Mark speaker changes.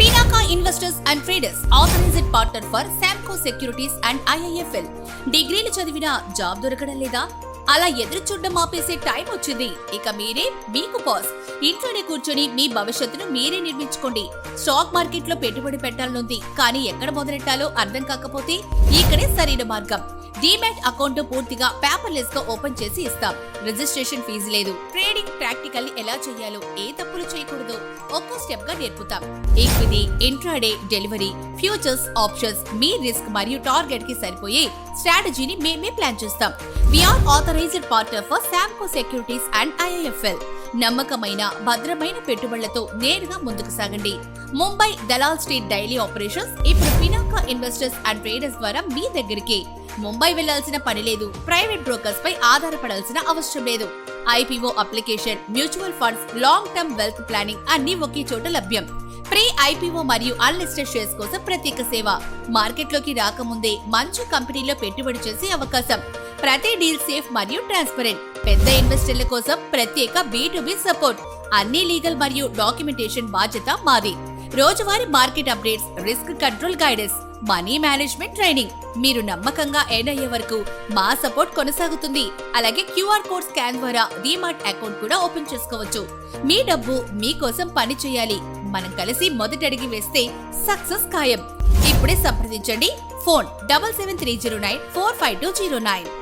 Speaker 1: Pinaka Investors and Traders, authorized partner for Samco Securities and IIFL. డిగ్రీలు చదివినా job దొరకడం లేదా? అలా ఎదురు చూడడం ఆపేసే టైం వచ్చింది. ఇక మీరే మీకు బాస్. ఇంట్లోనే కూర్చొని మీ భవిష్యత్తును మీరే నిర్మించుకోండి. స్టాక్ మార్కెట్ లో పెట్టుబడి పెట్టాలనుంది, కానీ ఎక్కడ మొదలెట్టాలో అర్థం కాకపోతే ఇక్కడే సరైన మార్గం. డీమ్యాట్ అకౌంట్ పూర్తిగా పేపర్లెస్ గా ఓపెన్ చేసి ఇస్తాం. రిజిస్ట్రేషన్ ఫీజు లేదు. ట్రేడింగ్ ప్రాక్టికల్ ఎలా చేయాలో, ఏ తప్పులు చేయకూడదో ఒక్కో స్టెప్ గా నేర్పుతాం. Equity, intraday, delivery, futures, options, మీ రిస్క్ మరియు టార్గెట్ కి సరిపోయే స్ట్రాటజీని మేమే ప్లాన్ చేస్తాం. We are authorized partner for Samco Securities and IIFL. నమ్మకమైన, భద్రమైన పెట్టుబడులతో నేరుగా ముందుకు సాగండి. Mumbai Dalal street daily operations ఇప్పుడు పినాకా ఇన్వెస్టర్స్ అండ్ ట్రేడర్స్ ద్వారా మీ దగ్గరికి. ముంబై వెళ్లాల్సిన పని లేదు. ప్రైవేట్ బ్రోకర్స్ పై ఆధారపడాల్సిన అవసరం లేదు. IPO application, mutual funds, long term wealth planning అన్ని ఒకే చోట లభ్యం. ప్రీ ఐపీఓ మరియు అన్లిస్టెడ్ షేర్స్ కోసం ప్రత్యేక సేవ. మార్కెట్లోకి రాకముందే మంచి కంపెనీలో పెట్టుబడి చేసే అవకాశం. ప్రతి డీల్ సేఫ్ మరియు ట్రాన్స్పరెంట్. పెద్ద ఇన్వెస్టర్ల కోసం ప్రత్యేక B2B సపోర్ట్. అన్ని లీగల్ మరియు డాక్యుమెంటేషన్ బాధ్యత మాది. రోజువారీ market updates, risk control guidance, money management training. మీరు నమ్మకంగా ఎర్న్ అయ్యే వరకు మా సపోర్ట్ కొనసాగుతుంది. అలాగే QR కోడ్ స్కాన్ ద్వారా డీమాట్ అకౌంట్ కూడా ఓపెన్ చేసుకోవచ్చు. మీ డబ్బు మీకోసం పని చేయాలి. మనం కలిసి మొదటి అడుగు వేస్తే సక్సెస్ ఖాయం. ఇప్పుడే సంప్రదించండి. ఫోన్ 7730945209.